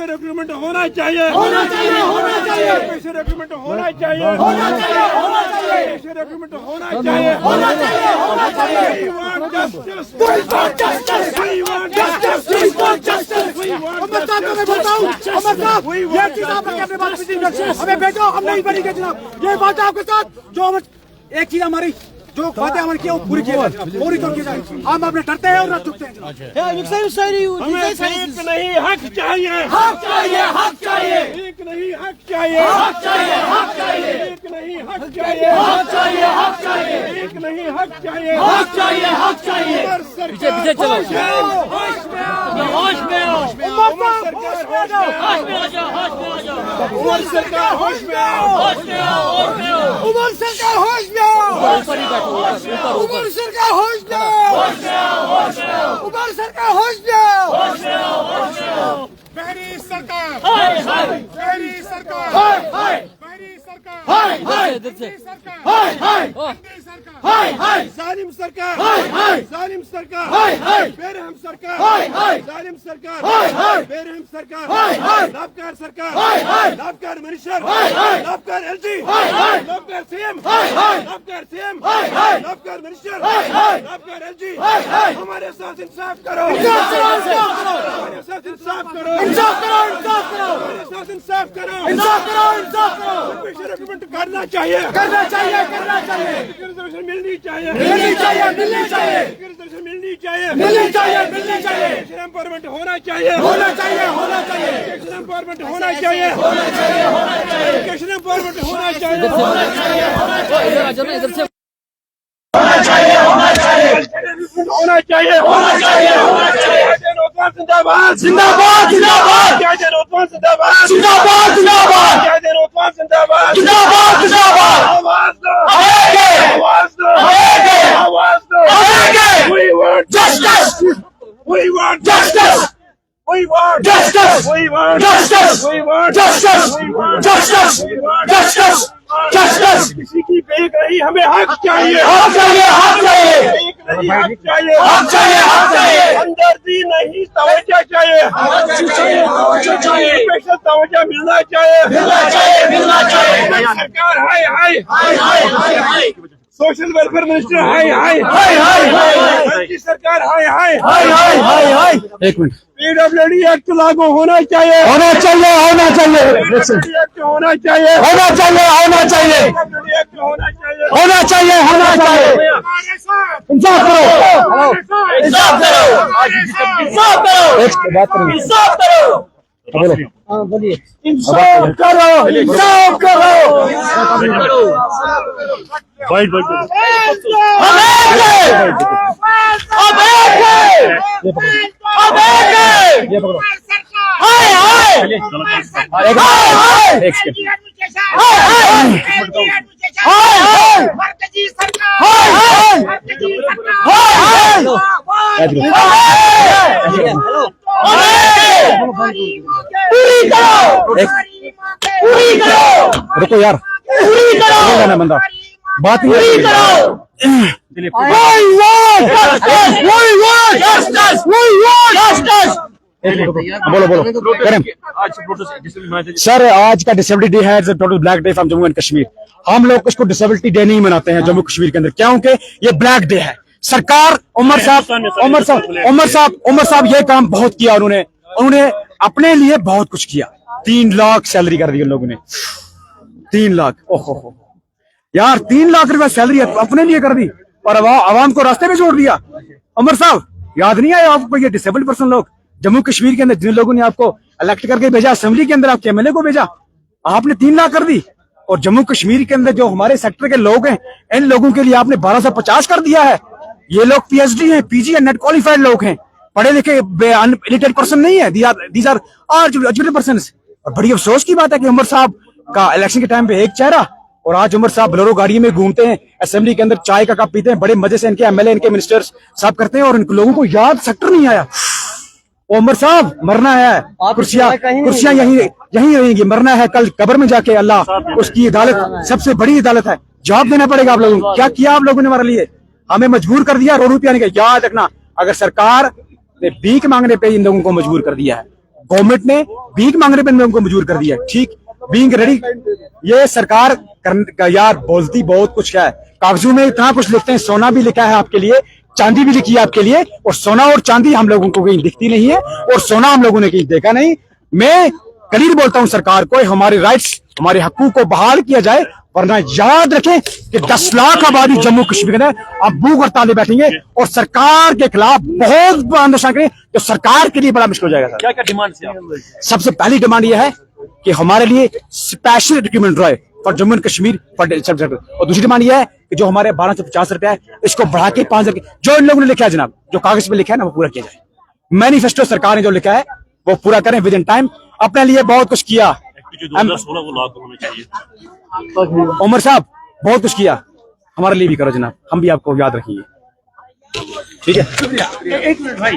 Special recruitment होना चाहिए, होना चाहिए, होना चाहिए, स्पेशल रिक्रूटमेंट होना चाहिए, होना चाहिए, होना चाहिए, स्पेशल रिक्रूटमेंट होना चाहिए, होना चाहिए, होना चाहिए। We want justice. We want justice. We want Justice. We want justice. We want अमर साहब को मैं बोलता हूँ, अमर साहब, ये चीज आप अपने पास मीटिंग में हमें भेजो, हम नहीं बनेंगे जनाब। ये बात है आपके साथ जो हम एक चीज हमारी जो बातें हमारी की वो पूरी की जाए, पूरी तो की जाए। हम अपने डरते हैं और न चुकते हैं। हमें एक नहीं हक चाहिए, हक चाहिए, हक चाहिए, एक नहीं हक चाहिए, हक चाहिए, हक चाहिए, एक नहीं हक चाहिए, हक चाहिए, हक चाहिए, एक नहीं हक चाहिए, हक चाहिए, हक चाहिए। पीछे चलो, होश में आओ, होश में आओ, होश में आओ, होश में आओ, होश में आ जाओ, होश में आ जाओ, उमर सरकार होश में आओ, होश में आओ, होश में आओ, उमर सरकार होश में आओ, उमर सरकार होश में आओ, होश में आओ, होश में आओ, उमर सरकार होश में आओ, होश में आओ, होश में आओ। बहरी सरकार, हाय हाय बहरी सरकार, हाय हाय बहरी सरकार, हाय हाय सरकार, हाय हाय अंधी सरकार, हाय हाय जालिम सरकार, हाय हाय जालिम सरकार, हाय हाय बेरहम सरकार, हाय हाय जालिम सरकार, हाय हाय बेरहम सरकार, हाय हाय लाभकार सरकार, हाय हाय लाभकार मिनिस्टर, हाय हाय लाभकार एलजी, हाय हाय लाभकार सीएम, हाय हाय लाभकार सीएम, हाय हाय लाभकार मिनिस्टर, हाय हाय लाभकार एलजी, हाय हाय हमारे साथ इंसाफ करो, इंसाफ करो, इंसाफ करो, हमारे साथ इंसाफ करो, इंसाफ करो, इंसाफ करो, हमारे साथ इंसाफ करो, इंसाफ करो, इंसाफ करो। स्पेशल रिक्रूटमेंट करना चाहिए, करना चाहिए, करना चाहिए, रिजर्वेशन मिलनी चाहिए, मिलनी चाहिए, मिलनी चाहिए, रिजर्वेशन मिलनी चाहिए, मिलनी चाहिए, मिलनी चाहिए, एम्पावरमेंट होना चाहिए, होना चाहिए, होना चाहिए, एम्पावरमेंट होना चाहिए, होना चाहिए, होना चाहिए, एम्पावरमेंट होना चाहिए, होना चाहिए, होना चाहिए, इधर से होना चाहिए, होना चाहिए, होना चाहिए, होना चाहिए, होना चाहिए। जिंदाबाद, जिंदाबाद, जिंदाबाद, जिंदाबाद, जिंदाबाद, जिंदाबाद, जिंदाबाद, जिंदाबाद, जिंदाबाद। आवाज दो, आएंगे, आवाज दो, आएंगे, आवाज दो, आएंगे। We want Justice, we want justice, we want justice, we want justice, we want justice, justice, justice, justice। किसी की फेंक नहीं, हमें हक चाहिए, हक चाहिए, हक चाहिए, फेंक नहीं, हक चाहिए, हक चाहिए, हक चाहिए, हमदर्दी नहीं, तवज्जो चाहिए, तवज्जो चाहिए, स्पेशल तवज्जो मिलना चाहिए, मिलना चाहिए, मिलना चाहिए। सरकार हाय हाय, हाय हाय हाय हाय सोशल वेलफेयर मिनिस्टर हाय हाय, हाय हाय हाय राज्य सरकार हाय हाय, हाय हाय हाय हाय। एक मिनट पीडब्ल्यूडी एक्ट लागू होना चाहिए, होना चाहिए, होना चाहिए, पीडब्ल्यूडी एक्ट होना चाहिए, होना चाहिए, होना चाहिए, पीडब्ल्यूडी एक्ट होना चाहिए, होना चाहिए, होना चाहिए। हमारे साथ, इंसाफ करो, हमारे साथ, इंसाफ करो, इंसाफ करो, बात करेंगे इंसाफ करो, बोलिए इंसाफ करो, इंसाफ करो। हम एक हैं, हम एक हैं, हम एक हैं। ये पकड़ो हाय हाय एक हाय हाय एक सेकंड हाय हाय हाय हाय हाय हाय। पूरी करो, पूरी करो, रुको यार पूरी करो, जाना बंदा बात ही पूरी करो। We want justice, we want justice, we want justice। बोलो बोलो करें सर आज का डिसेबिलिटी डे है total black day from Jammu and Kashmir. हम लोग इसको डिसेबिलिटी डे नहीं मनाते हैं जम्मू कश्मीर के अंदर क्योंकि ये ब्लैक डे है। सरकार उमर साहब ये काम बहुत किया उन्होंने अपने लिए बहुत कुछ किया। 3 लाख सैलरी कर दी उन लोगों ने 3 लाख ओहो यार 3 लाख रुपया सैलरी अपने लिए कर दी और आवाम को रास्ते में छोड़ दिया। उमर साहब याद नहीं आया आपको ये डिसेबल्ड पर्सन लोग जम्मू कश्मीर के अंदर जिन लोगों ने आपको इलेक्ट करके भेजा असेंबली के अंदर आपके एमएलए को भेजा आपने 3 लाख कर दी और जम्मू कश्मीर के अंदर जो हमारे सेक्टर के लोग हैं इन लोगों के लिए आपने 1250 कर दिया है। ये लोग पीएचडी हैं पीजी है नेट क्वालिफाइड लोग हैं पढ़े लिखे अनएजुकेटेड पर्सन नहीं है। These are educated person. और बड़ी अफसोस की बात है कि उमर साहब का इलेक्शन के टाइम पे एक चेहरा और आज उमर साहब बोलेरो गाड़ी में घूमते हैं असेंबली के अंदर चाय का कप पीते हैं बड़े मजे से इनके एमएलए इनके मिनिस्टर्स सब करते हैं और इन लोगों को याद सेक्टर नहीं आया। उमर साहब मरना है कुर्सियां यही रहेंगी मरना है कल कब्र में जाके अल्लाह उसकी अदालत सबसे बड़ी अदालत है जवाब देना पड़ेगा आप लोगों को। क्या किया आप लोगों ने हमारे लिए हमें मजबूर कर दिया रो रुपया नहीं। याद रखना अगर सरकार ने भीख मांगने पे इन लोगों को मजबूर कर दिया है गवर्नमेंट ने भीख मांगने पर उनको मजबूर कर दिया। ठीक, बीइंग रेडी, ये सरकार यार बोलती बहुत कुछ है, कागजों में इतना कुछ लिखते हैं, सोना भी लिखा है आपके लिए, चांदी भी लिखी है आपके लिए, और सोना और चांदी हम लोगों को कहीं दिखती नहीं है, और सोना हम लोगों ने कहीं देखा नहीं। मैं क्लियर बोलता हूं सरकार को, हमारे राइट्स, हमारे हकूक को बहाल किया जाए, वरना याद रखें कि 10 लाख आबादी जम्मू कश्मीर में अब भूख हड़ताल बैठेंगे और सरकार के खिलाफ बहुत आंदोलन करें, तो सरकार के लिए बड़ा मुश्किल हो जाएगा। क्या क्या डिमांड थी आपकी? सबसे पहली डिमांड यह है कि हमारे लिए स्पेशल रिक्रूटमेंट रहे फॉर जम्मू एंड कश्मीर, और दूसरी डिमांड यह है कि जो हमारे 1250 रुपया है इसको बढ़ा के 5,000, जो इन लोगों ने लिखा है जनाब, जो कागज पे लिखा है ना, वो पूरा किया जाए। मैनिफेस्टो सरकार ने जो लिखा है वो पूरा करें विद इन टाइम। अपने लिए बहुत कुछ किया, जो 2016 को लागू होना चाहिए। उमर साहब बहुत कुछ किया, हमारे लिए भी करो जनाब, हम भी आपको याद रखेंगे। ठीक है। एक मिनट भाई।